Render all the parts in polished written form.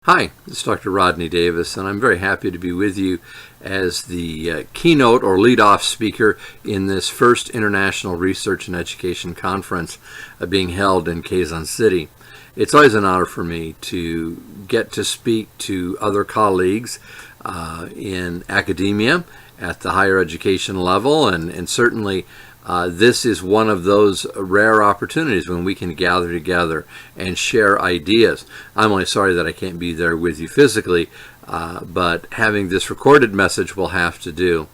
Hi, this is Dr. Rodney Davis, and I'm very happy to be with you as the keynote or lead-off speaker in this first International Research and Education Conference being held in Quezon City. It's always an honor for me to get to speak to other colleagues in academia at the higher education level, and certainly this is one of those rare opportunities when we can gather together and share ideas. I'm only sorry that I can't be there with you physically, but having this recorded message will have to do.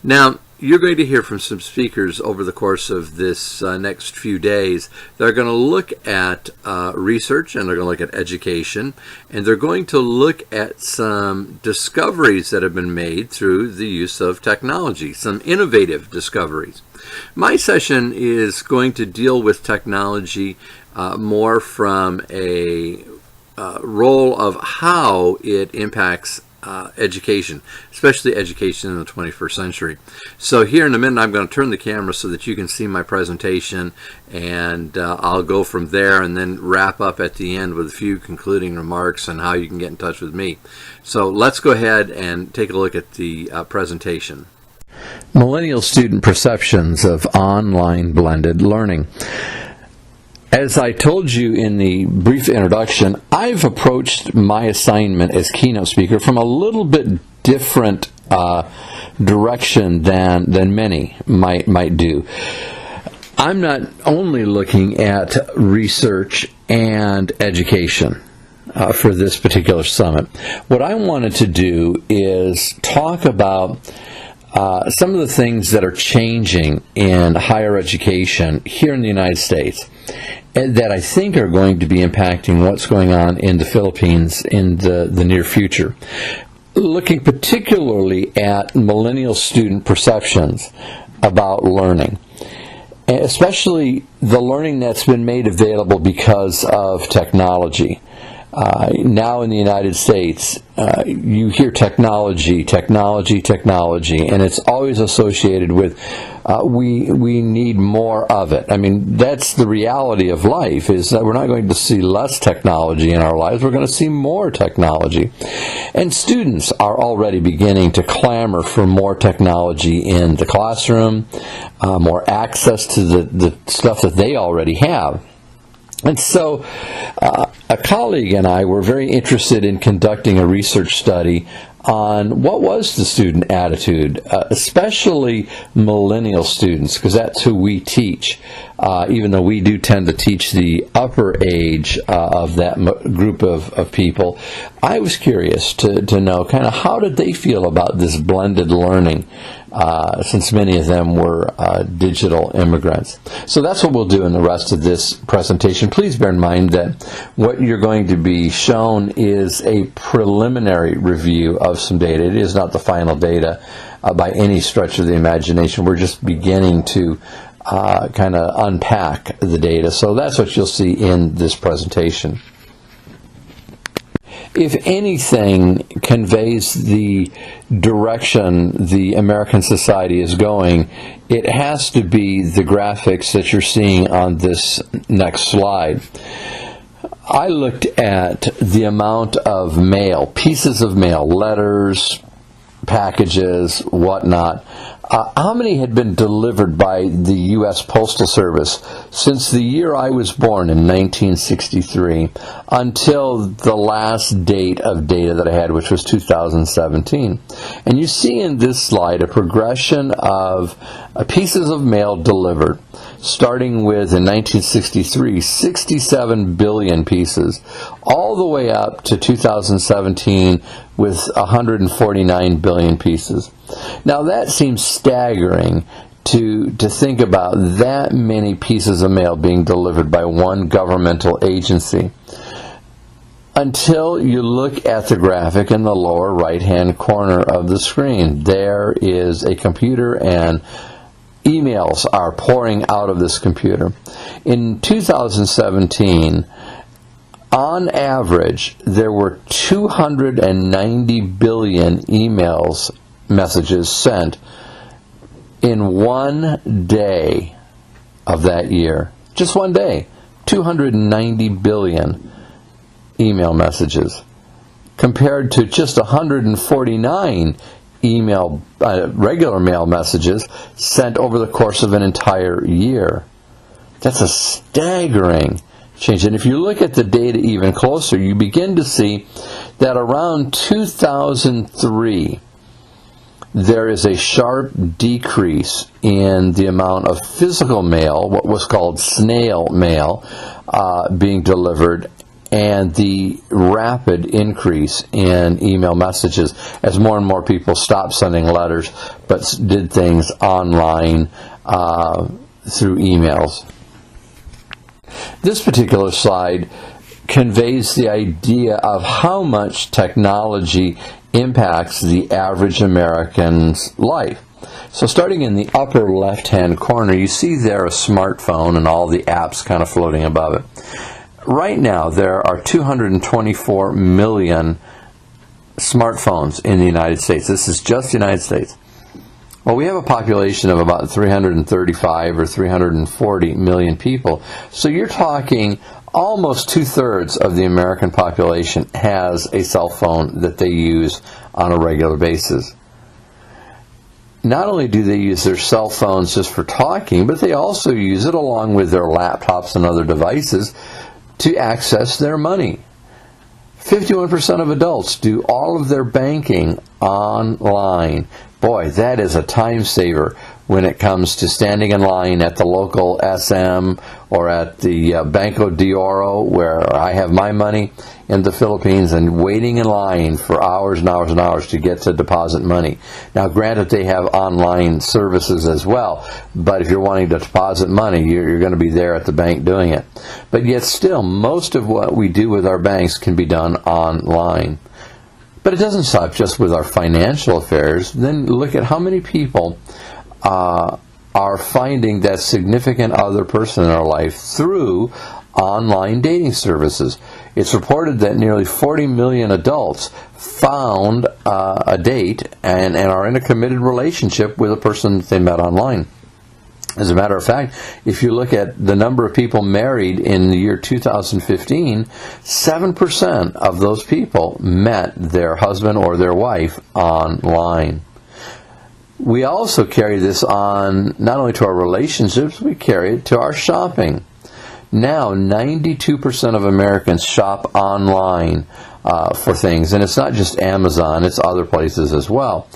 Now, you're going to hear from some speakers over the course of this next few days. They're going to look at research, and they're going to look at education, and they're going to look at some discoveries that have been made through the use of technology, some innovative discoveries. My session is going to deal with technology more from a role of how it impacts education, especially education in the 21st century. So here in a minute I'm going to turn the camera so that you can see my presentation, and I'll go from there and then wrap up at the end with a few concluding remarks on how you can get in touch with me. So let's go ahead and take a look at the presentation. Millennial student perceptions of online blended learning. As I told you in the brief introduction, I've approached my assignment as keynote speaker from a little bit different direction than many might do. I'm not only looking at research and education for this particular summit. What I wanted to do is talk about some of the things that are changing in higher education here in the United States, and that I think are going to be impacting what's going on in the Philippines in the near future. Looking particularly at millennial student perceptions about learning, especially the learning that's been made available because of technology. Now in the United States, you hear technology, and it's always associated with we need more of it. I mean, that's the reality of life, is that we're not going to see less technology in our lives, we're going to see more technology. And students are already beginning to clamor for more technology in the classroom, more access to the stuff that they already have. And so a colleague and I were very interested in conducting a research study on what was the student attitude, especially millennial students, because that's who we teach, even though we do tend to teach the upper age of that group of people. I was curious to know kind of how did they feel about this blended learning, since many of them were digital immigrants. So that's what we'll do in the rest of this presentation. Please bear in mind that what you're going to be shown is a preliminary review of some data. It is not the final data by any stretch of the imagination. We're just beginning to kind of unpack the data. So that's what you'll see in this presentation. If anything conveys the direction the American society is going, it has to be the graphics that you're seeing on this next slide. I looked at the amount of mail, pieces of mail, letters, packages, whatnot. How many had been delivered by the U.S. Postal Service since the year I was born in 1963 until the last date of data that I had, which was 2017. And you see in this slide a progression of pieces of mail delivered, starting with, in 1963, 67 billion pieces, all the way up to 2017 with 149 billion pieces. Now that seems staggering to think about that many pieces of mail being delivered by one governmental agency, until you look at the graphic in the lower right-hand corner of the screen. There is a computer, and emails are pouring out of this computer. In 2017, on average, there were 290 billion messages sent in one day of that year. Just one day, 290 billion email messages. compared to just 149 regular mail messages sent over the course of an entire year. That's a staggering change. And if you look at the data even closer, you begin to see that around 2003, there is a sharp decrease in the amount of physical mail, what was called snail mail, being delivered, and the rapid increase in email messages as more and more people stopped sending letters but did things online through emails. This particular slide conveys the idea of how much technology impacts the average American's life. So starting in the upper left-hand corner, you see there a smartphone and all the apps kind of floating above it. Right now, there are 224 million smartphones in the United States. This is just the United States. Well, we have a population of about 335 or 340 million people. So you're talking almost 2/3 of the American population has a cell phone that they use on a regular basis. Not only do they use their cell phones just for talking, but they also use it along with their laptops and other devices to access their money. 51% of adults do all of their banking online. Boy, that is a time saver when it comes to standing in line at the local SM or at the Banco de Oro, where I have my money in the Philippines, and waiting in line for hours and hours and hours to get to deposit money. Now, granted, they have online services as well, but if you're wanting to deposit money, you're going to be there at the bank doing it. But yet still, most of what we do with our banks can be done online. But it doesn't stop just with our financial affairs. Then look at how many people are finding that significant other person in our life through online dating services. It's reported that nearly 40 million adults found a date and are in a committed relationship with a person that they met online. As a matter of fact, if you look at the number of people married in the year 2015, 7% of those people met their husband or their wife online. We also carry this on not only to our relationships, we carry it to our shopping. Now, 92% of Americans shop online for things, and it's not just Amazon, it's other places as well.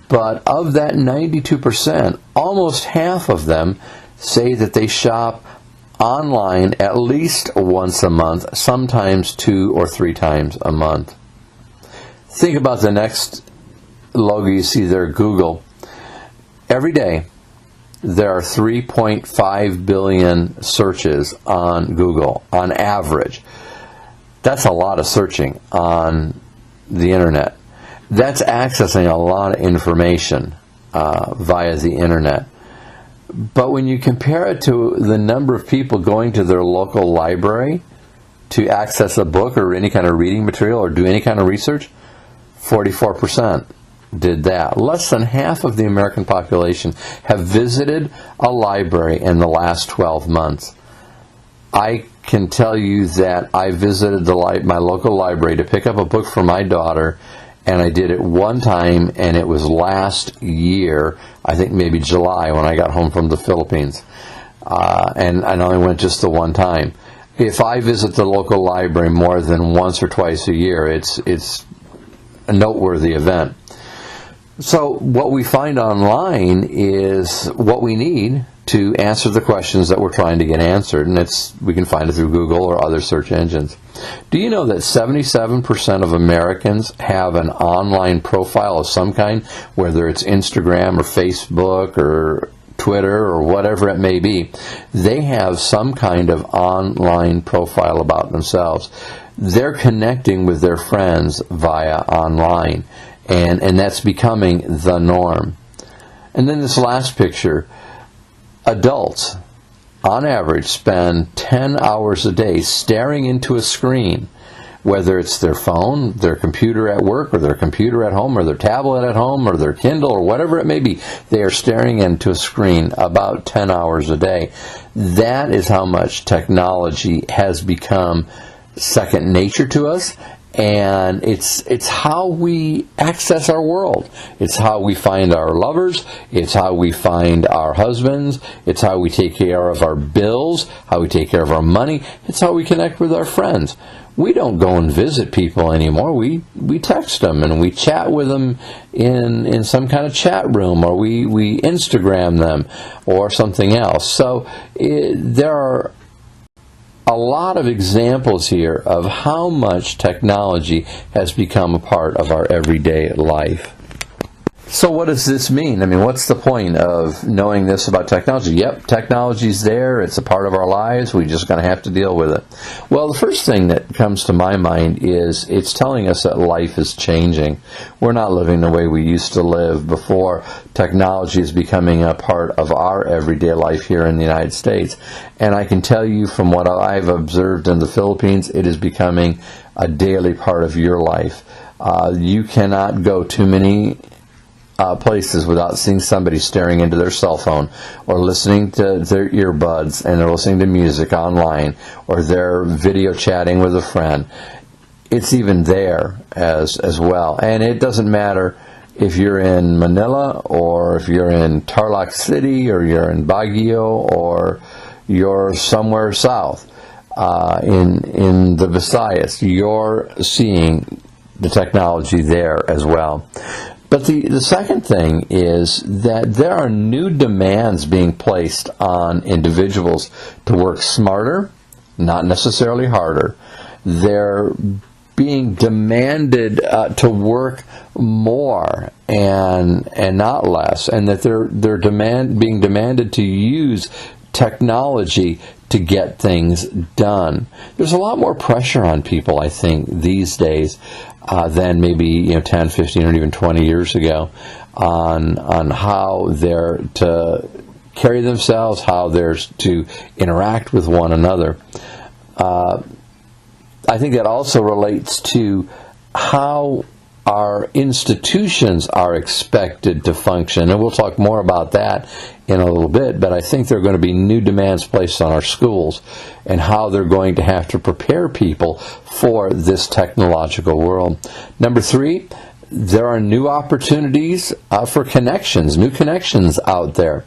But of that 92%, almost half of them say that they shop online at least once a month, sometimes 2 or 3 times a month. Think about the next logo you see there, Google. Every day, there are 3.5 billion searches on Google, on average. That's a lot of searching on the internet. That's accessing a lot of information via the internet. But when you compare it to the number of people going to their local library to access a book or any kind of reading material or do any kind of research, 44% did that. Less than half of the American population have visited a library in the last 12 months. I can tell you that I visited my local library to pick up a book for my daughter, and I did it one time, and it was last year, I think maybe July, when I got home from the Philippines. And I only went just the one time. If I visit the local library more than once or twice a year, it's a noteworthy event. So what we find online is what we need to answer the questions that we're trying to get answered, and we can find it through Google or other search engines. Do you know that 77% of Americans have an online profile of some kind, whether it's Instagram or Facebook or Twitter or whatever it may be? They have some kind of online profile about themselves. They're connecting with their friends via online, and that's becoming the norm. And then this last picture, adults, on average, spend 10 hours a day staring into a screen, whether it's their phone, their computer at work, or their computer at home, or their tablet at home, or their Kindle, or whatever it may be. They are staring into a screen about 10 hours a day. That is how much technology has become second nature to us, And it's how we access our world. It's how we find our lovers. It's how we find our husbands. It's how we take care of our bills, how we take care of our money. It's how we connect with our friends. We don't go and visit people anymore. We text them and we chat with them in some kind of chat room, or we Instagram them or something else. So there are a lot of examples here of how much technology has become a part of our everyday life. So what does this mean? I mean, what's the point of knowing this about technology? Yep, technology's there. It's a part of our lives. We're just going to have to deal with it. Well, the first thing that comes to my mind is it's telling us that life is changing. We're not living the way we used to live before technology is becoming a part of our everyday life here in the United States. And I can tell you from what I've observed in the Philippines, it is becoming a daily part of your life. You cannot go too many places without seeing somebody staring into their cell phone, or listening to their earbuds and they're listening to music online, or they're video chatting with a friend. It's even there as well. And it doesn't matter if you're in Manila, or if you're in Tarlac City, or you're in Baguio, or you're somewhere south in the Visayas. You're seeing the technology there as well. But the second thing is that there are new demands being placed on individuals to work smarter, not necessarily harder. They're being demanded to work more and not less, and that they're being demanded to use technology to get things done. There's a lot more pressure on people, I think, these days than maybe 10, 15, or even 20 years ago on how they're to carry themselves, how they're to interact with one another. I think that also relates to how our institutions are expected to function, and we'll talk more about that in a little bit, but I think there are going to be new demands placed on our schools and how they're going to have to prepare people for this technological world. Number 3, there are new opportunities for connections, new connections out there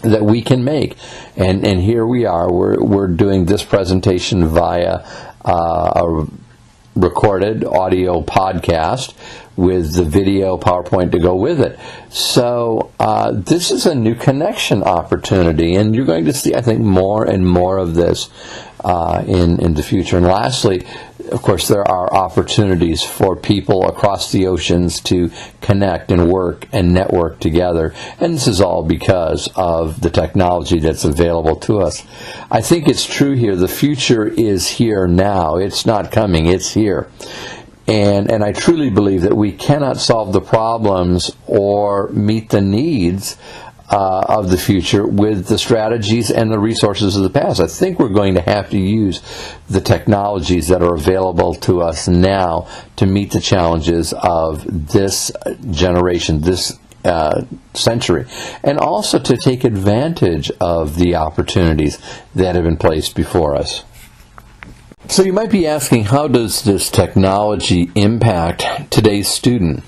that we can make. And here we are, we're doing this presentation via a recorded audio podcast with the video PowerPoint to go with it. So this is a new connection opportunity, and you're going to see, I think, more and more of this in the future. And lastly, of course, there are opportunities for people across the oceans to connect and work and network together. And this is all because of the technology that's available to us. I think it's true here. The future is here now. It's not coming. It's here. And I truly believe that we cannot solve the problems or meet the needs of the future with the strategies and the resources of the past. I think we're going to have to use the technologies that are available to us now to meet the challenges of this generation, this century, and also to take advantage of the opportunities that have been placed before us. So you might be asking, how does this technology impact today's student?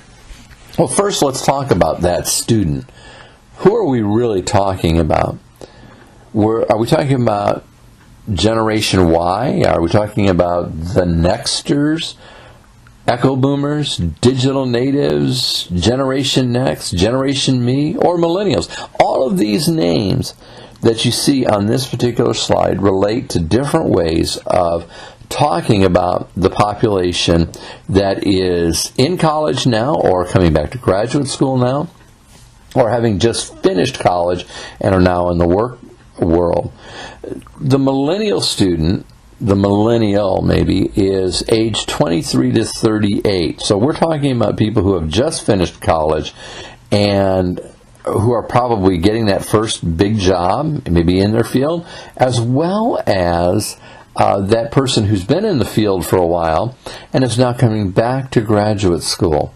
Well, first let's talk about that student. Who are we really talking about? Are we talking about Generation Y? Are we talking about the Nexters, Echo Boomers, Digital Natives, Generation Next, Generation Me, or Millennials? All of these names that you see on this particular slide relate to different ways of talking about the population that is in college now, or coming back to graduate school now, or having just finished college and are now in the work world. The millennial student, the millennial maybe, is age 23 to 38. So we're talking about people who have just finished college and who are probably getting that first big job, maybe in their field, as well as that person who's been in the field for a while and is now coming back to graduate school.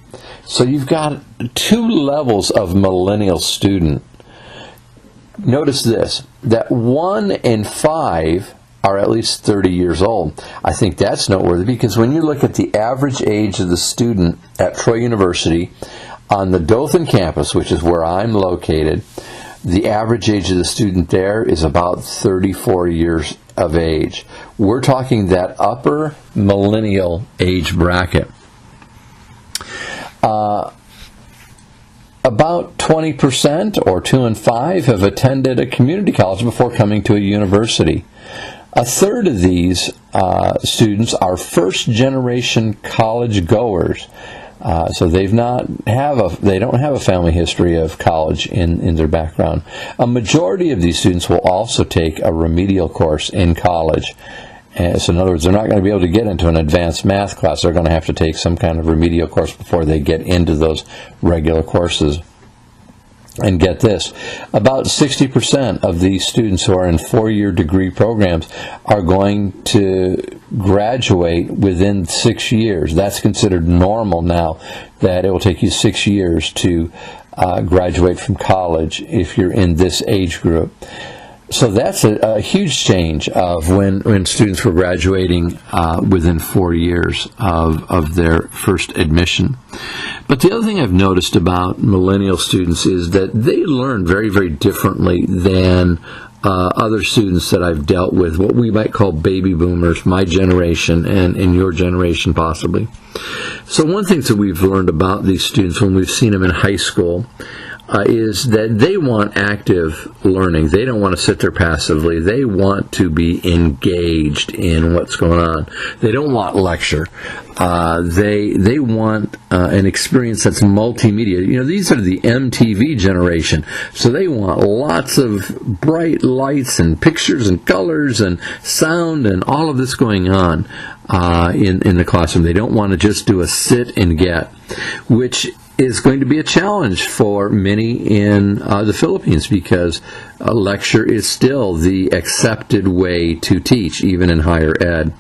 So you've got 2 levels of millennial student. Notice this, that 1 in 5 are at least 30 years old. I think that's noteworthy because when you look at the average age of the student at Troy University on the Dothan campus, which is where I'm located, the average age of the student there is about 34 years of age. We're talking that upper millennial age bracket. About 20%, or 2 in 5, have attended a community college before coming to a university. A third of these students are first-generation college goers. So they don't have a family history of college in their background. A majority of these students will also take a remedial course in college. So in other words, they're not going to be able to get into an advanced math class. They're going to have to take some kind of remedial course before they get into those regular courses. And get this, about 60% of these students who are in 4-year degree programs are going to graduate within 6 years. That's considered normal now, that it will take you 6 years to graduate from college if you're in this age group. So that's a huge change of when students were graduating within 4 years of their first admission. But the other thing I've noticed about millennial students is that they learn very, very differently than other students that I've dealt with, what we might call baby boomers, my generation and your generation possibly. So one thing that we've learned about these students when we've seen them in high school is that they want active learning. They don't want to sit there passively. They want to be engaged in what's going on. They don't want lecture. They want an experience that's multimedia. You know, these are the MTV generation, so they want lots of bright lights and pictures and colors and sound and all of this going on in the classroom. They don't want to just do a sit and get, which is going to be a challenge for many in the Philippines because lecture is still the accepted way to teach, even in higher ed.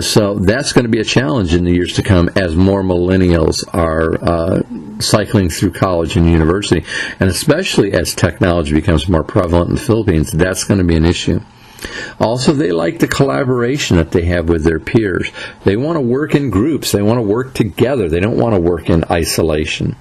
So that's going to be a challenge in the years to come as more millennials are cycling through college and university. And especially as technology becomes more prevalent in the Philippines, that's going to be an issue. Also, they like the collaboration that they have with their peers. They want to work in groups. They want to work together. They don't want to work in isolation.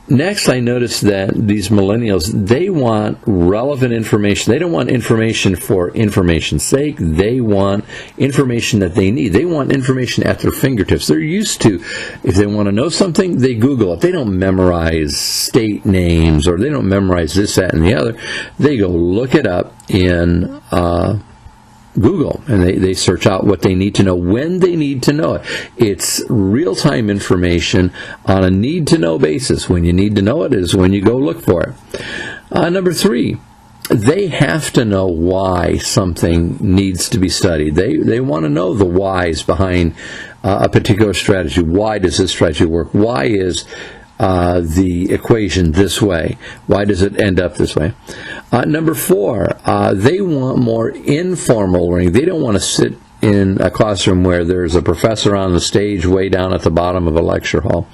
Next, I noticed that these millennials, they want relevant information. They don't want information for information's sake. They want information that they need. They want information at their fingertips. They're used to, if they want to know something, they Google it. They don't memorize state names, or they don't memorize this, that, and the other. They go look it up in Google, and they search out what they need to know when they need to know it. It's real-time information on a need-to-know basis. When you need to know it is when you go look for it. Number 3, they have to know why something needs to be studied. They want to know the whys behind a particular strategy. Why does this strategy work? Why is the equation this way? Why does it end up this way? Number 4, they want more informal learning. They don't want to sit in a classroom where there's a professor on the stage way down at the bottom of a lecture hall.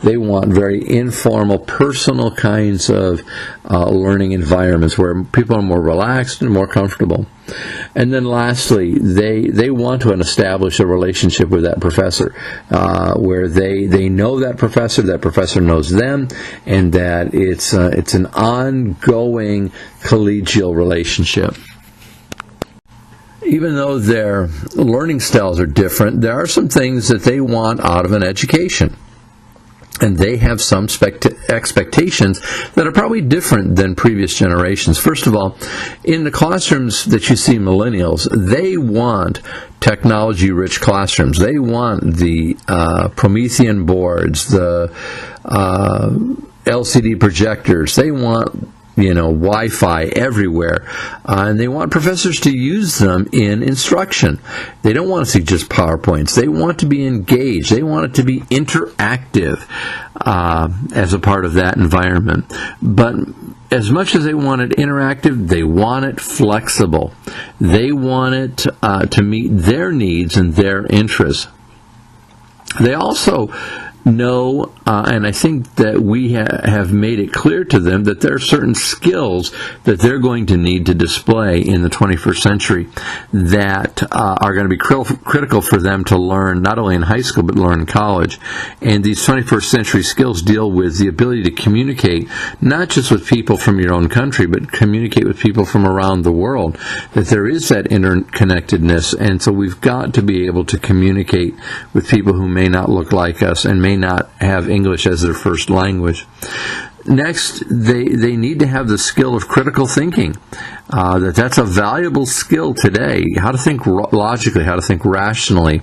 They want very informal, personal kinds of learning environments where people are more relaxed and more comfortable. And then lastly, they want to establish a relationship with that professor where they know that professor knows them, and that it's an ongoing collegial relationship. Even though their learning styles are different, there are some things that they want out of an education. And they have some expectations that are probably different than previous generations. First of all, in the classrooms that you see millennials, they want technology-rich classrooms. They want the Promethean boards, the LCD projectors. They want Wi-Fi everywhere, and they want professors to use them in instruction. They don't want to see just PowerPoints. They want to be engaged. They want it to be interactive as a part of that environment. But as much as they want it interactive, they want it flexible. They want it to meet their needs and their interests. They also know, and I think that we have made it clear to them that there are certain skills that they're going to need to display in the 21st century that are going to be critical for them to learn, not only in high school, but learn in college. And these 21st century skills deal with the ability to communicate, not just with people from your own country, but communicate with people from around the world, that there is that interconnectedness, and so we've got to be able to communicate with people who may not look like us and may not have English as their first language. Next, they need to have the skill of critical thinking. That's a valuable skill today, how to think logically, how to think rationally.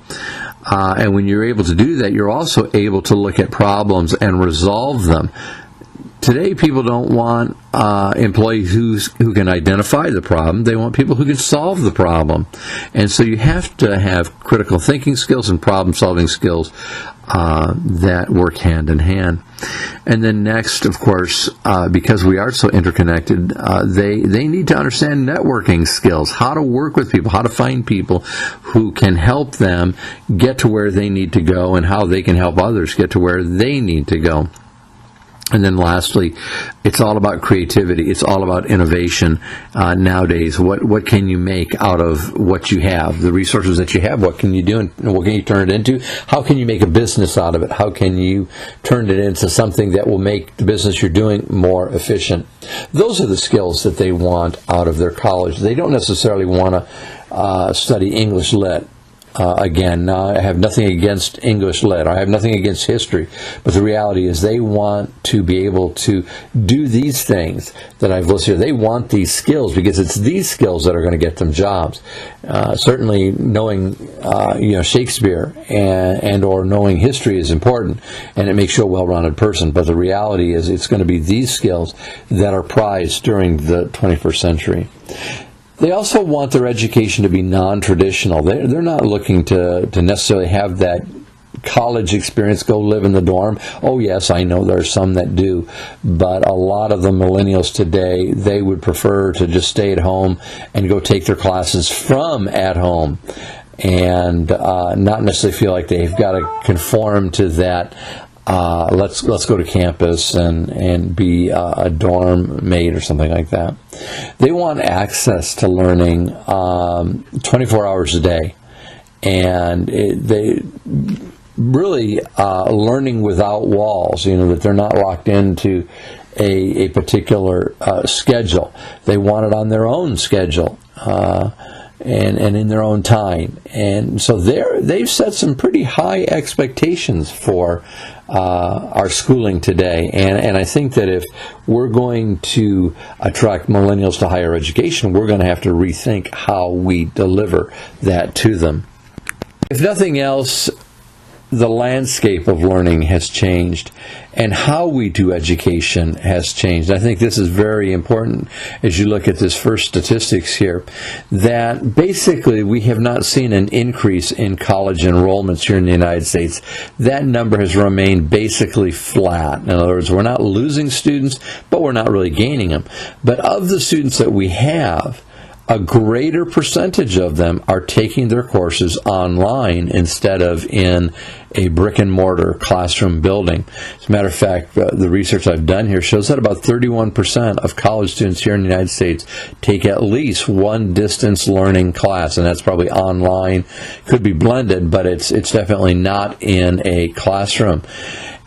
And when you're able to do that, you're also able to look at problems and resolve them. Today, people don't want employees who can identify the problem. They want people who can solve the problem. And so you have to have critical thinking skills and problem-solving skills that work hand in hand. And then next, of course, because we are so interconnected, they need to understand networking skills, how to work with people, how to find people who can help them get to where they need to go, and how they can help others get to where they need to go. And then lastly, it's all about creativity. It's all about innovation nowadays. What can you make out of what you have? The resources that you have, what can you do and what can you turn it into? How can you make a business out of it? How can you turn it into something that will make the business you're doing more efficient? Those are the skills that they want out of their college. They don't necessarily want to study English Lit. Again, I have nothing against English Lit. I have nothing against history. But the reality is they want to be able to do these things that I've listed here. They want these skills because it's these skills that are going to get them jobs. Certainly knowing Shakespeare and or knowing history is important, and it makes you a well-rounded person. But the reality is it's going to be these skills that are prized during the 21st century. They also want their education to be non-traditional. They're not looking to necessarily have that college experience, go live in the dorm. Oh yes, I know there are some that do, but a lot of the millennials today, they would prefer to just stay at home and go take their classes from at home and not necessarily feel like they've got to conform to that. Let's go to campus and be a dorm mate or something like that. They want access to learning 24 hours a day, and they really learning without walls. That they're not locked into a particular schedule. They want it on their own schedule. And in their own time. And so they've set some pretty high expectations for our schooling today. And I think that if we're going to attract millennials to higher education, we're going to have to rethink how we deliver that to them. If nothing else, the landscape of learning has changed, and how we do education has changed. I think this is very important as you look at this first statistics here, that basically we have not seen an increase in college enrollments here in the United States. That number has remained basically flat. In other words, we're not losing students, but we're not really gaining them. But of the students that we have, a greater percentage of them are taking their courses online instead of in a brick-and-mortar classroom building. As a matter of fact, the research I've done here shows that about 31% of college students here in the United States take at least one distance learning class, and that's probably online. Could be blended, but it's definitely not in a classroom.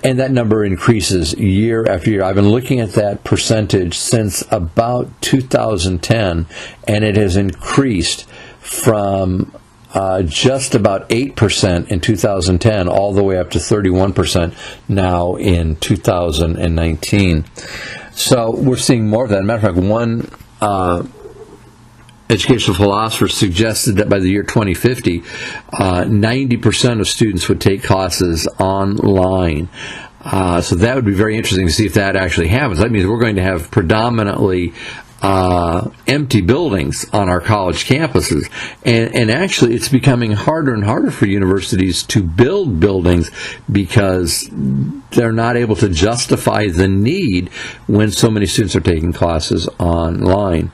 And that number increases year after year. I've been looking at that percentage since about 2010, and it has increased from just about 8% in 2010 all the way up to 31% now in 2019. So we're seeing more of that. As a matter of fact, one educational philosopher suggested that by the year 2050, 90% of students would take classes online. So that would be very interesting to see if that actually happens. That means we're going to have predominantly empty buildings on our college campuses. And actually, it's becoming harder and harder for universities to build buildings because they're not able to justify the need when so many students are taking classes online.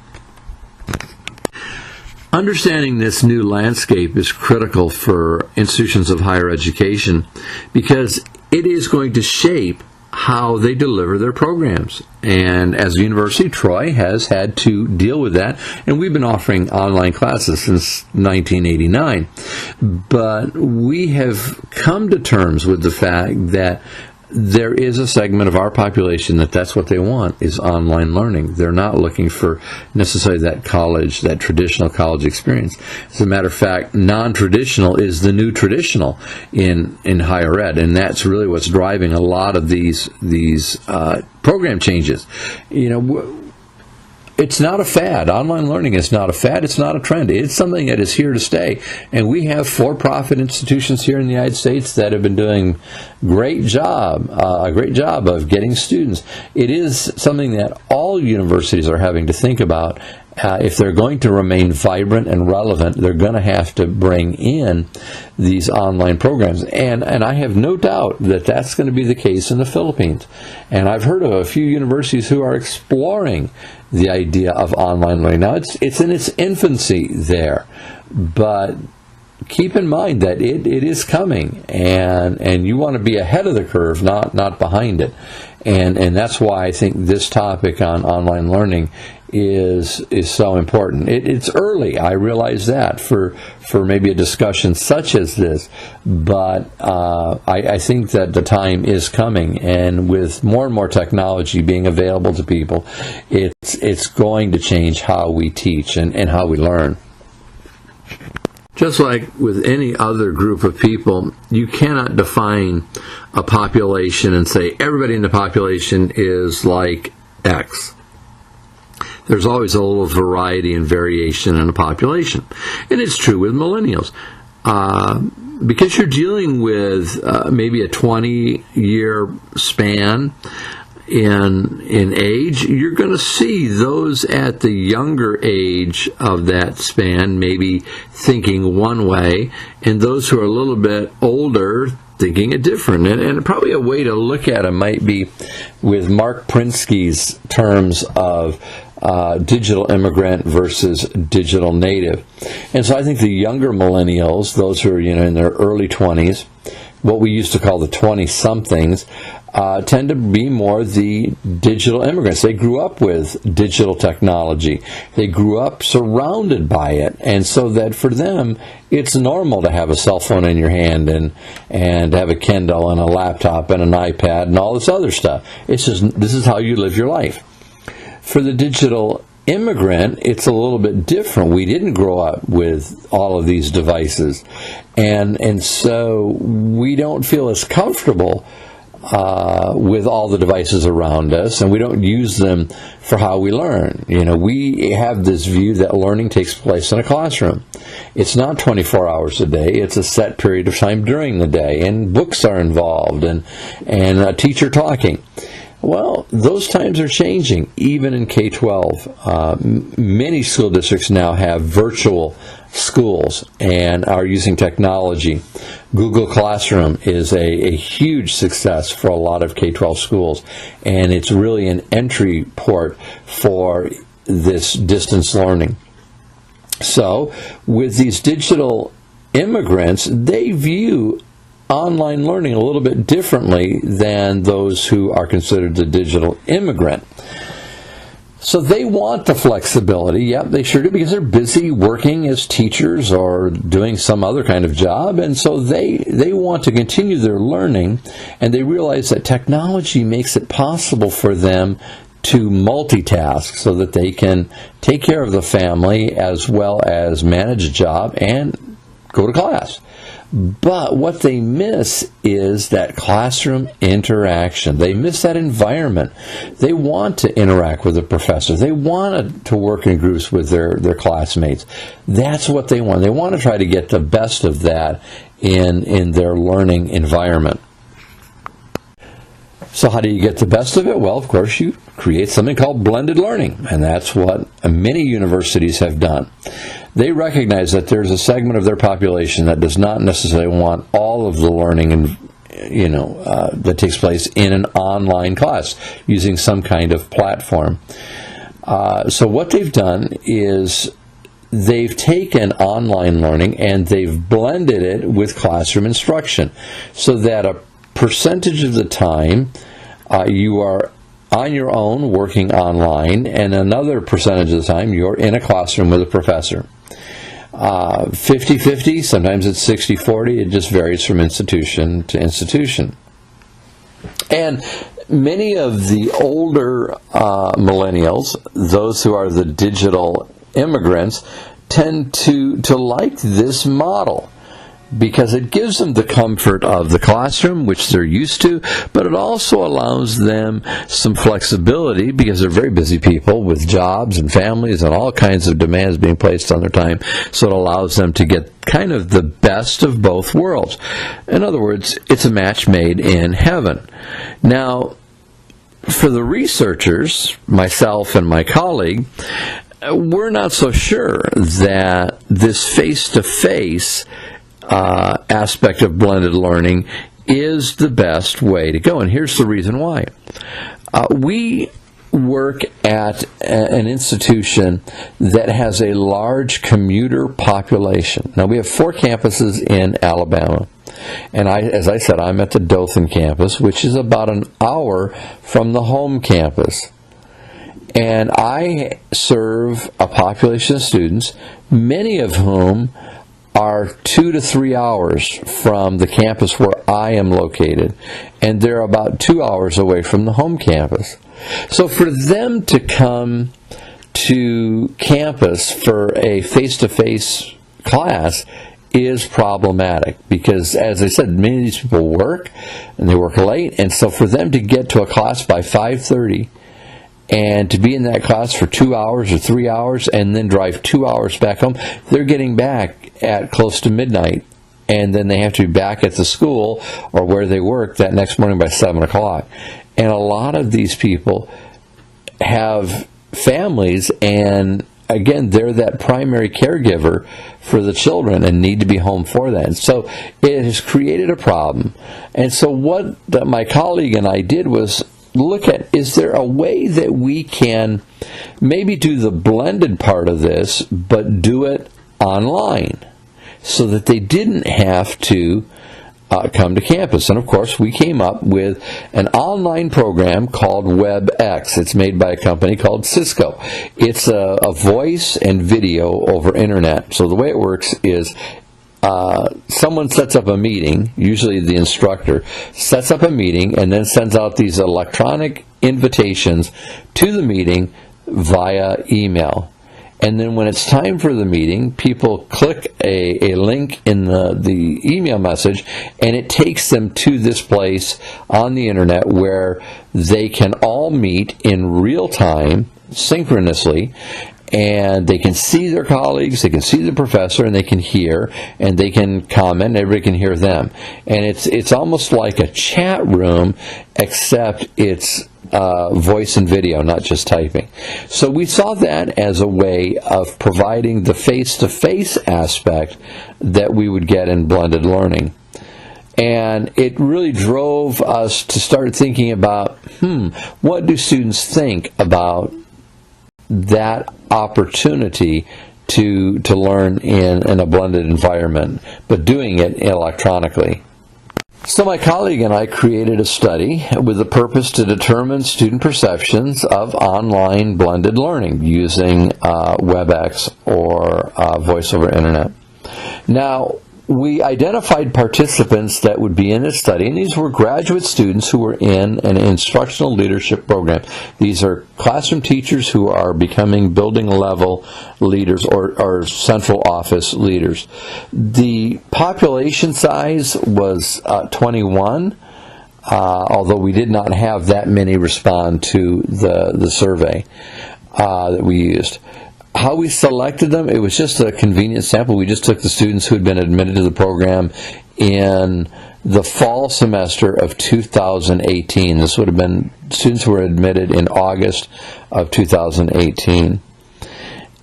Understanding this new landscape is critical for institutions of higher education because it is going to shape how they deliver their programs. And as a university, Troy has had to deal with that, and we've been offering online classes since 1989. But we have come to terms with the fact that there is a segment of our population that's what they want, is online learning. They're not looking for necessarily that traditional college experience. As a matter of fact, non-traditional is the new traditional in higher ed, and that's really what's driving a lot of these program changes. It's not a fad. Online learning is not a fad. It's not a trend. It's something that is here to stay. And we have for-profit institutions here in the United States that have been doing a great job of getting students. It is something that all universities are having to think about. If they're going to remain vibrant and relevant, they're going to have to bring in these online programs. And I have no doubt that that's going to be the case in the Philippines. And I've heard of a few universities who are exploring the idea of online learning. Now, it's in its infancy there, but keep in mind that it is coming, and you want to be ahead of the curve, not behind it. And that's why I think this topic on online learning is so important. It's early, I realize that, for maybe a discussion such as this, but I think that the time is coming, and with more and more technology being available to people, it's going to change how we teach and how we learn. Just like with any other group of people, you cannot define a population and say everybody in the population is like X. There's always a little variety and variation in a population. And it's true with millennials. Because you're dealing with maybe a 20-year span in age, you're going to see those at the younger age of that span maybe thinking one way, and those who are a little bit older thinking it different. And probably a way to look at it might be with Mark Prinsky's terms of digital immigrant versus digital native. And so I think the younger millennials, those who are in their early 20s, what we used to call the 20-somethings, tend to be more the digital immigrants. They grew up with digital technology. They grew up surrounded by it, and so that for them, it's normal to have a cell phone in your hand and have a Kindle and a laptop and an iPad and all this other stuff. It's just, this is how you live your life. For the digital immigrant, it's a little bit different. We didn't grow up with all of these devices, and so we don't feel as comfortable with all the devices around us, and we don't use them for how we learn. We have this view that learning takes place in a classroom. It's not 24 hours a day. It's a set period of time during the day, and books are involved, and a teacher talking. Well, those times are changing, even in K-12. Many school districts now have virtual schools and are using technology. Google Classroom is a huge success for a lot of K-12 schools, and it's really an entry port for this distance learning. So, with these digital immigrants, they view online learning a little bit differently than those who are considered the digital immigrant. So they want the flexibility. Yep, they sure do, because they're busy working as teachers or doing some other kind of job, and so they want to continue their learning, and they realize that technology makes it possible for them to multitask so that they can take care of the family as well as manage a job and go to class. But what they miss is that classroom interaction. They miss that environment. They want to interact with the professor. They want to work in groups with their classmates. That's what they want. They want to try to get the best of that in their learning environment. So how do you get the best of it? Well, of course, you create something called blended learning, and that's what many universities have done. They recognize that there's a segment of their population that does not necessarily want all of the learning that takes place in an online class using some kind of platform. So what they've done is they've taken online learning and they've blended it with classroom instruction so that a percentage of the time you are on your own working online, and another percentage of the time you're in a classroom with a professor. 50-50, sometimes it's 60-40, it just varies from institution to institution. And many of the older millennials, those who are the digital immigrants, tend to like this model because it gives them the comfort of the classroom, which they're used to, but it also allows them some flexibility because they're very busy people with jobs and families and all kinds of demands being placed on their time, so it allows them to get kind of the best of both worlds. In other words, it's a match made in heaven. Now, for the researchers, myself and my colleague, we're not so sure that this face-to-face aspect of blended learning is the best way to go, and here's the reason why. We work at an institution that has a large commuter population. Now, we have 4 campuses in Alabama, and as I said, I'm at the Dothan campus, which is about an hour from the home campus. And I serve a population of students, many of whom are 2 to 3 hours from the campus where I am located, and they're about 2 hours away from the home campus. So for them to come to campus for a face-to-face class is problematic because, as I said, many of these people work, and they work late, and so for them to get to a class by 5:30 and to be in that class for 2 hours or 3 hours and then drive 2 hours back home, they're getting back at close to midnight, and then they have to be back at the school or where they work that next morning by 7 o'clock. And a lot of these people have families, and again, they're that primary caregiver for the children and need to be home for that. And so it has created a problem. And so what my colleague and I did was look at, is there a way that we can maybe do the blended part of this, but do it online so that they didn't have to come to campus. And of course, we came up with an online program called WebEx. It's made by a company called Cisco. It's a voice and video over internet. So the way it works is someone sets up a meeting, usually the instructor sets up a meeting and then sends out these electronic invitations to the meeting via email. And then when it's time for the meeting, people click a link in the email message, and it takes them to this place on the internet where they can all meet in real time, synchronously, and they can see their colleagues, they can see the professor, and they can hear, and they can comment, and everybody can hear them. And it's almost like a chat room, except it's voice and video, not just typing. So we saw that as a way of providing the face-to-face aspect that we would get in blended learning. And it really drove us to start thinking about, what do students think about that opportunity to learn in a blended environment, but doing it electronically. So my colleague and I created a study with the purpose to determine student perceptions of online blended learning using WebEx or voice over internet. Now, we identified participants that would be in this study, and these were graduate students who were in an instructional leadership program. These are classroom teachers who are becoming building level leaders or central office leaders. The population size was 21, although we did not have that many respond to the survey that we used. How we selected them, it was just a convenient sample. We just took the students who had been admitted to the program in the fall semester of 2018. This would have been students who were admitted in August of 2018.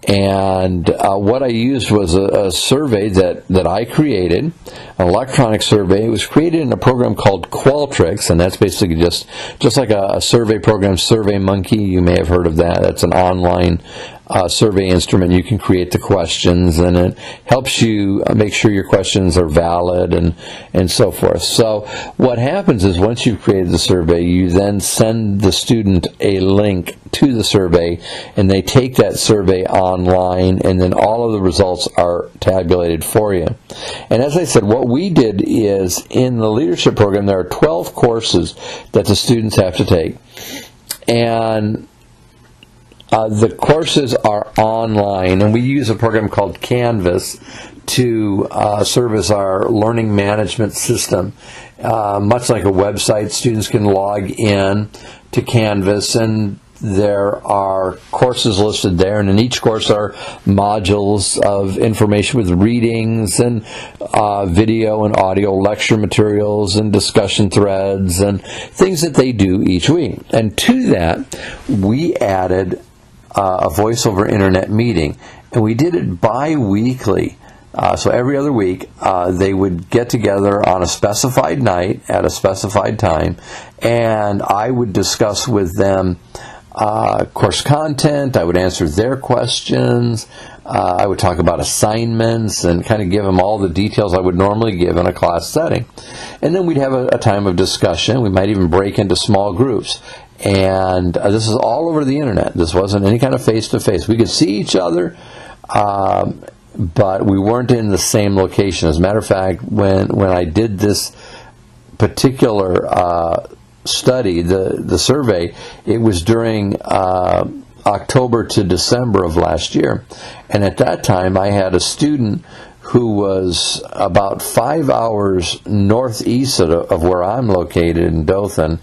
And what I used was a survey that I created, an electronic survey. It was created in a program called Qualtrics, and that's basically just like a survey program, SurveyMonkey. You may have heard of that. That's an online survey instrument. You can create the questions, and it helps you make sure your questions are valid and so forth. So what happens is once you've created the survey, you then send the student a link to the survey, and they take that survey online, and then all of the results are tabulated for you. And as I said, what we did is in the leadership program, there are 12 courses that the students have to take. And the courses are online, and we use a program called Canvas to serve as our learning management system. Much like a website, students can log in to Canvas, and there are courses listed there, and in each course are modules of information with readings and video and audio lecture materials and discussion threads and things that they do each week. And to that, we added a voice over internet meeting, and we did it bi-weekly. So every other week, they would get together on a specified night at a specified time, and I would discuss with them course content. I would answer their questions. I would talk about assignments and kind of give them all the details I would normally give in a class setting. And then we'd have a time of discussion. We might even break into small groups. And this is all over the internet. This wasn't any kind of face-to-face. We could see each other, but we weren't in the same location. As a matter of fact, when I did this particular study, the survey, it was during October to December of last year. And at that time, I had a student who was about 5 hours northeast of where I'm located in Dothan.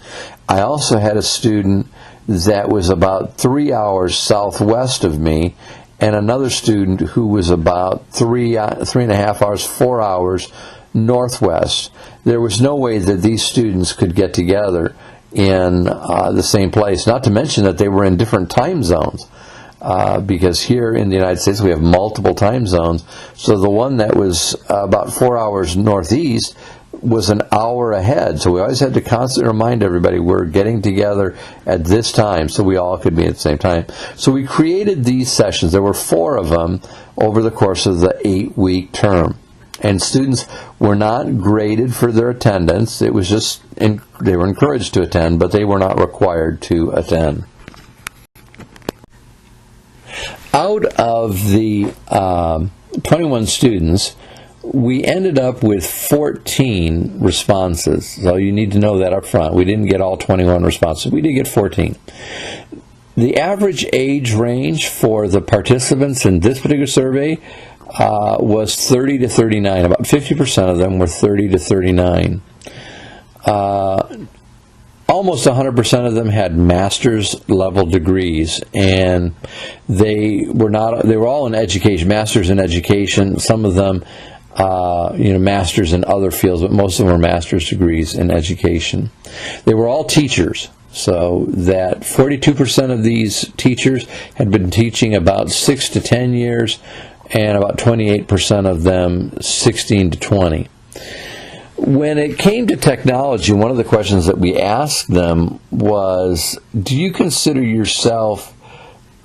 I also had a student that was about 3 hours southwest of me, and another student who was about 3.5 hours, 4 hours northwest. There was no way that these students could get together in the same place, not to mention that they were in different time zones. Because here in the United States we have multiple time zones. So the one that was about 4 hours northeast was an hour ahead. So we always had to constantly remind everybody we're getting together at this time so we all could be at the same time. So we created these sessions. There were 4 of them over the course of the 8-week term. And students were not graded for their attendance. It was just, they were encouraged to attend, but they were not required to attend. Out of the 21 students, we ended up with 14 responses. So you need to know that up front. We didn't get all 21 responses. We did get 14. The average age range for the participants in this particular survey was 30 to 39. About 50% of them were 30 to 39. Almost 100% of them had master's level degrees, and they were all in education, masters in education. Some of them masters in other fields, but most of them were master's degrees in education. They were all teachers, so that 42% of these teachers had been teaching about 6 to 10 years, and about 28% of them 16 to 20. When it came to technology, one of the questions that we asked them was, do you consider yourself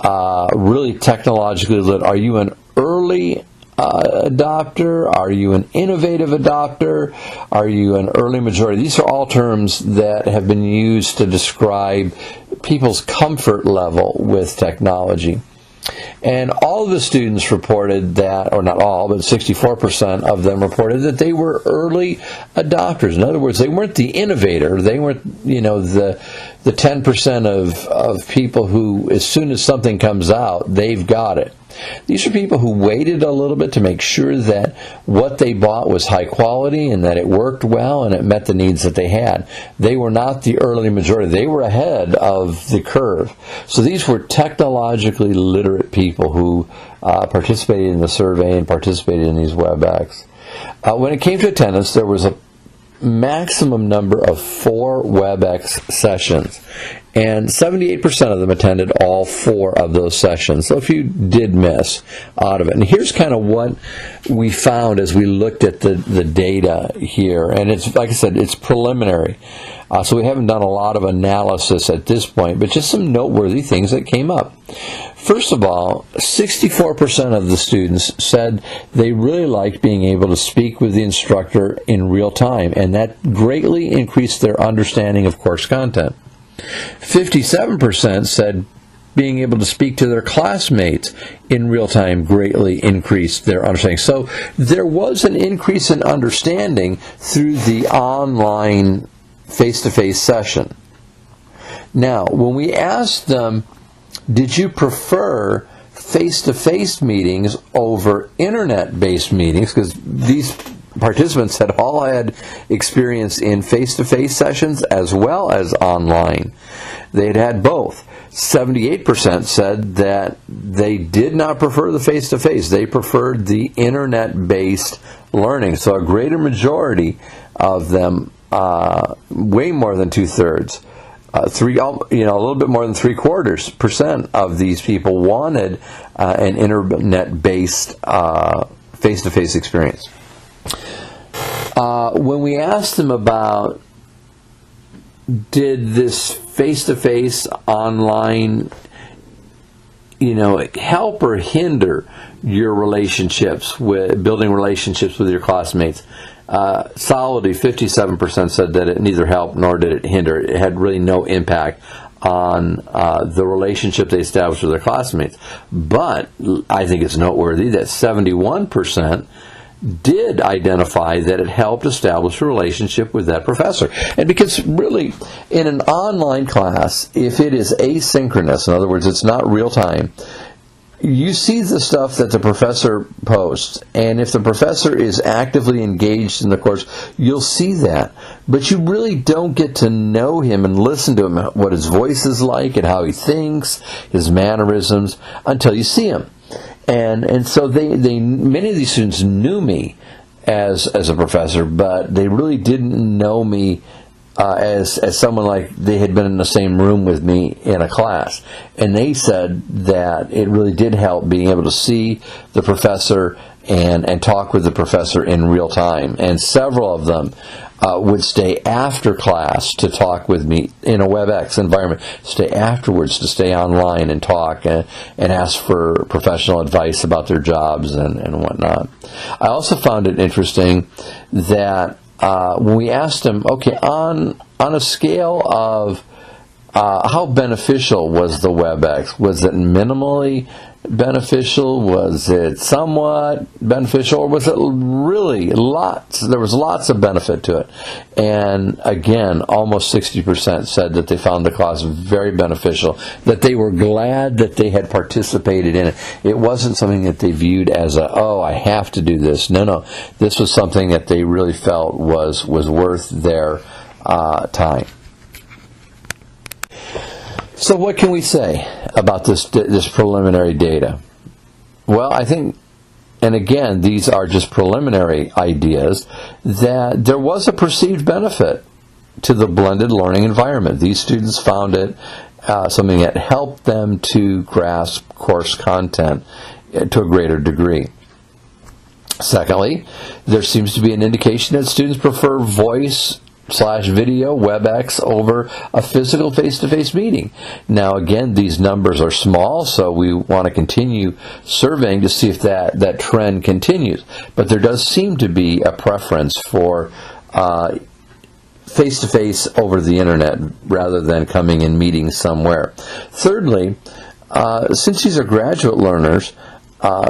really technologically lit? Are you an early adopter? Are you an innovative adopter? Are you an early majority? These are all terms that have been used to describe people's comfort level with technology. And all of the students reported that, or not all, but 64% of them reported that they were early adopters. In other words, they weren't the innovator. They weren't, the 10% of people who, as soon as something comes out, they've got it. These are people who waited a little bit to make sure that what they bought was high quality and that it worked well and it met the needs that they had. They were not the early majority. They were ahead of the curve. So these were technologically literate people who participated in the survey and participated in these WebEx. When it came to attendance, there was a maximum number of 4 WebEx sessions, and 78% of them attended all 4 of those sessions. So if you did miss out of it. And here's kind of what we found as we looked at the data here. And it's, like I said, it's preliminary. So we haven't done a lot of analysis at this point, but just some noteworthy things that came up. First of all, 64% of the students said they really liked being able to speak with the instructor in real time, and that greatly increased their understanding of course content. 57% said being able to speak to their classmates in real time greatly increased their understanding. So there was an increase in understanding through the online face-to-face session. Now, when we asked them, did you prefer face-to-face meetings over internet-based meetings, because these participants had all had experience in face-to-face sessions as well as online. They had both. 78% said that they did not prefer the face-to-face. They preferred the internet-based learning. So a greater majority of them, way more than 2/3, a little bit more than 3/4% of these people wanted an internet-based face-to-face experience. When we asked them about, did this face-to-face online, help or hinder your relationships with building relationships with your classmates? Solidly, 57% said that it neither helped nor did it hinder. It had really no impact on the relationship they established with their classmates. But I think it's noteworthy that 71% did identify that it helped establish a relationship with that professor. And because really, in an online class, if it is asynchronous, in other words, it's not real time, you see the stuff that the professor posts, and if the professor is actively engaged in the course, you'll see that. But you really don't get to know him and listen to him, what his voice is like and how he thinks, his mannerisms, until you see him. And so many of these students knew me as a professor, but they really didn't know me as someone like they had been in the same room with me in a class. And they said that it really did help being able to see the professor and talk with the professor in real time. And several of them would stay after class to talk with me in a WebEx environment, stay afterwards to stay online and talk and ask for professional advice about their jobs and whatnot. I also found it interesting that when we asked them, okay, on a scale of how beneficial was the WebEx? Was it minimally beneficial? Was it somewhat beneficial? Or was it really lots? There was lots of benefit to it. And again, almost 60% said that they found the class very beneficial, that they were glad that they had participated in it. It wasn't something that they viewed as I have to do this. No. This was something that they really felt was worth their time. So what can we say about this preliminary data? Well, I think, and again, these are just preliminary ideas, that there was a perceived benefit to the blended learning environment. These students found it something that helped them to grasp course content to a greater degree. Secondly, there seems to be an indication that students prefer voice/video, WebEx, over a physical face-to-face meeting. Now, again, these numbers are small, so we want to continue surveying to see if that trend continues. But there does seem to be a preference for face-to-face over the internet rather than coming and meeting somewhere. Thirdly, since these are graduate learners,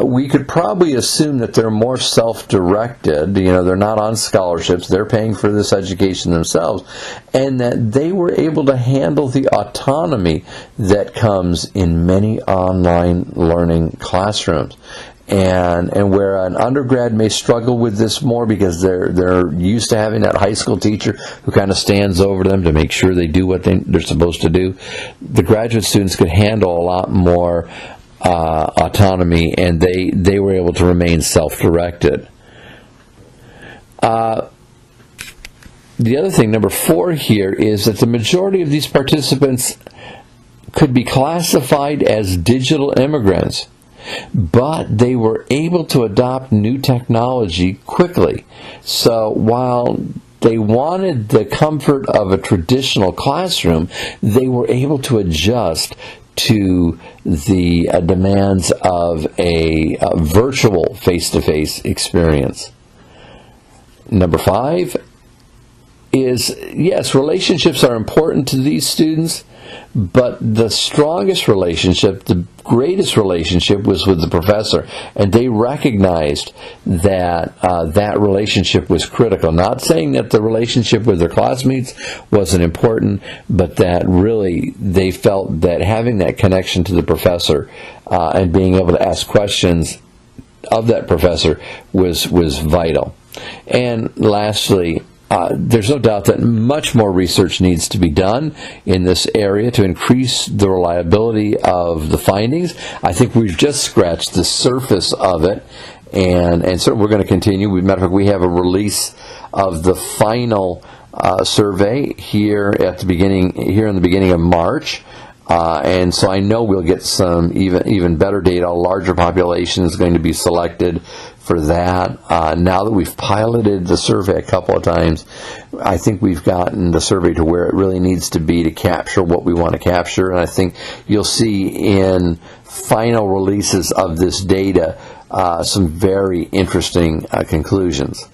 we could probably assume that they're more self-directed. They're not on scholarships. They're paying for this education themselves, and that they were able to handle the autonomy that comes in many online learning classrooms. And where an undergrad may struggle with this more because they're used to having that high school teacher who kind of stands over them to make sure they do what they're supposed to do, the graduate students could handle a lot more autonomy, and they were able to remain self-directed. The other thing, number 4 here, is that the majority of these participants could be classified as digital immigrants, but they were able to adopt new technology quickly. So while they wanted the comfort of a traditional classroom, they were able to adjust to the demands of a virtual face-to-face experience. Number 5 is, yes, relationships are important to these students, but the strongest relationship, the greatest relationship, was with the professor, and they recognized that that relationship was critical. Not saying that the relationship with their classmates wasn't important, but that really they felt that having that connection to the professor and being able to ask questions of that professor was vital. And lastly, there's no doubt that much more research needs to be done in this area to increase the reliability of the findings. I think we've just scratched the surface of it, and so we're going to continue. Matter of fact, we have a release of the final survey here in the beginning of March. And so I know we'll get some even better data. A larger population is going to be selected for that. Now that we've piloted the survey a couple of times, I think we've gotten the survey to where it really needs to be to capture what we want to capture. And I think you'll see in final releases of this data some very interesting conclusions.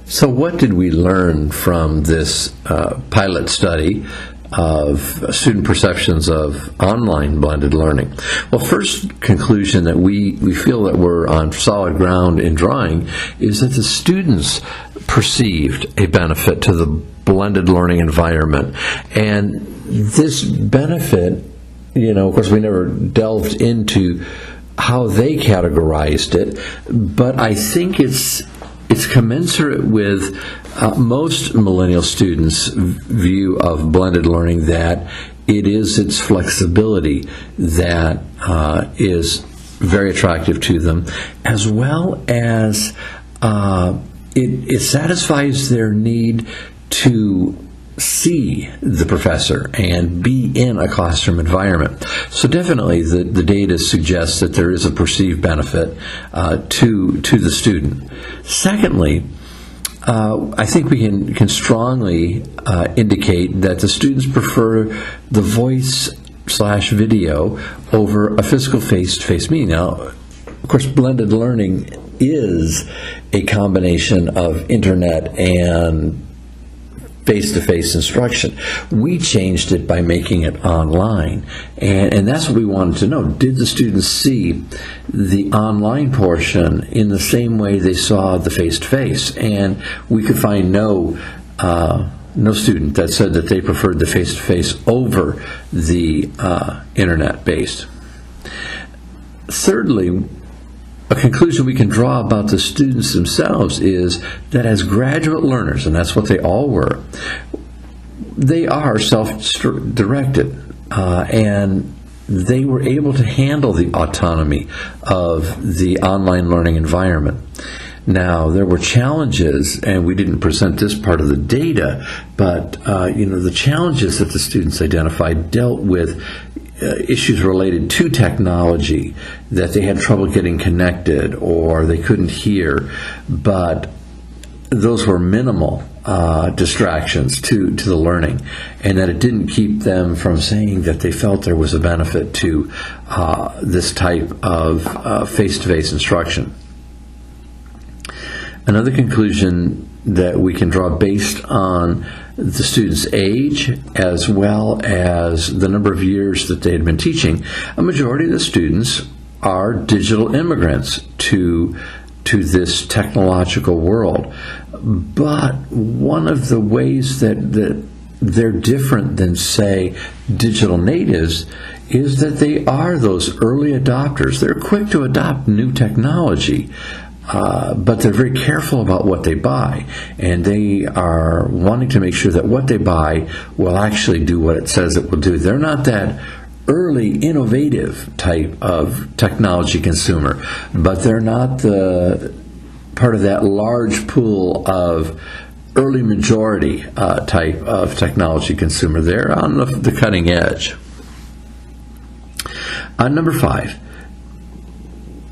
So what did we learn from this pilot study of student perceptions of online blended learning? Well, first conclusion that we feel that we're on solid ground in drawing is that the students perceived a benefit to the blended learning environment. And this benefit, of course, we never delved into how they categorized it, but I think it's commensurate with most millennial students' view of blended learning, that it is its flexibility that is very attractive to them, as well as it satisfies their need to see the professor and be in a classroom environment. So definitely the data suggests that there is a perceived benefit to the student. Secondly, I think we can strongly indicate that the students prefer the voice/video over a physical face-to-face meeting. Now, of course, blended learning is a combination of internet and face-to-face instruction. We changed it by making it online, and that's what we wanted to know. Did the students see the online portion in the same way they saw the face-to-face? And we could find no student that said that they preferred the face-to-face over the internet-based. Thirdly, a conclusion we can draw about the students themselves is that as graduate learners, and that's what they all were, they are self-directed, and they were able to handle the autonomy of the online learning environment. Now, there were challenges, and we didn't present this part of the data, but the challenges that the students identified dealt with issues related to technology, that they had trouble getting connected or they couldn't hear, but those were minimal distractions to the learning, and that it didn't keep them from saying that they felt there was a benefit to this type of face-to-face instruction. Another conclusion that we can draw based on the student's age as well as the number of years that they had been teaching, a majority of the students are digital immigrants to this technological world. But one of the ways that they're different than, say, digital natives is that they are those early adopters. They're quick to adopt new technology. But they're very careful about what they buy, and they are wanting to make sure that what they buy will actually do what it says it will do. They're not that early, innovative type of technology consumer, but they're not the part of that large pool of early majority type of technology consumer. They're on the cutting edge. Number 5,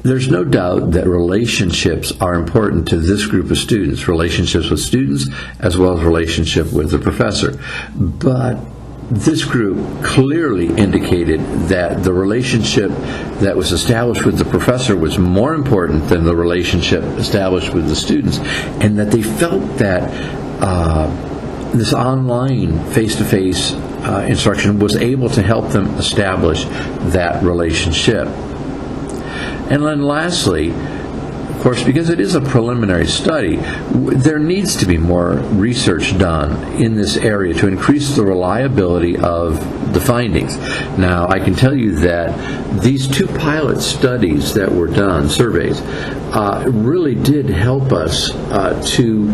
there's no doubt that relationships are important to this group of students, relationships with students as well as relationship with the professor. But this group clearly indicated that the relationship that was established with the professor was more important than the relationship established with the students, and that they felt that this online face-to-face instruction was able to help them establish that relationship. And then lastly, of course, because it is a preliminary study, there needs to be more research done in this area to increase the reliability of the findings. Now, I can tell you that these 2 pilot studies that were done, surveys, really did help us to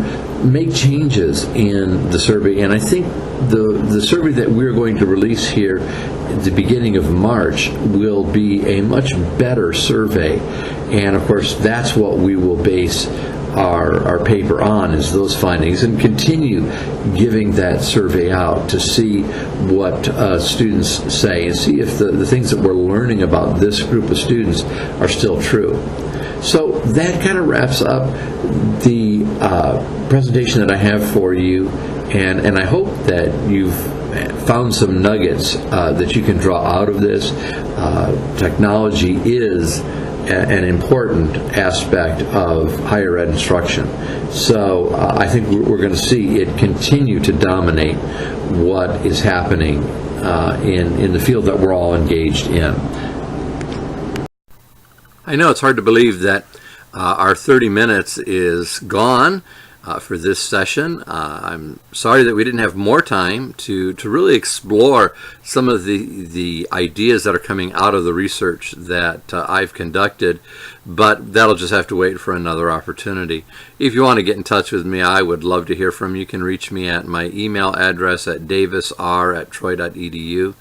make changes in the survey. And I think the survey that we're going to release here at the beginning of March will be a much better survey. And of course, that's what we will base our paper on, is those findings, and continue giving that survey out to see what students say and see if the things that we're learning about this group of students are still true. So that kind of wraps up the presentation that I have for you, and I hope that you've found some nuggets that you can draw out of this. Technology is an important aspect of higher ed instruction. So I think we're going to see it continue to dominate what is happening in the field that we're all engaged in. I know it's hard to believe that our 30 minutes is gone for this session. I'm sorry that we didn't have more time to really explore some of the ideas that are coming out of the research that I've conducted, but that'll just have to wait for another opportunity. If you want to get in touch with me, I would love to hear from you. You can reach me at my email address at davisr@troy.edu.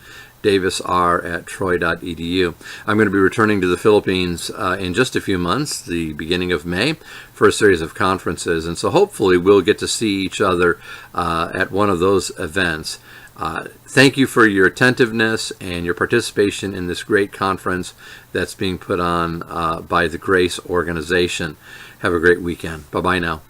davisr@troy.edu. I'm going to be returning to the Philippines in just a few months, the beginning of May, for a series of conferences, and so hopefully we'll get to see each other at one of those events. Thank you for your attentiveness and your participation in this great conference that's being put on by the GRACE organization. Have a great weekend. Bye-bye now.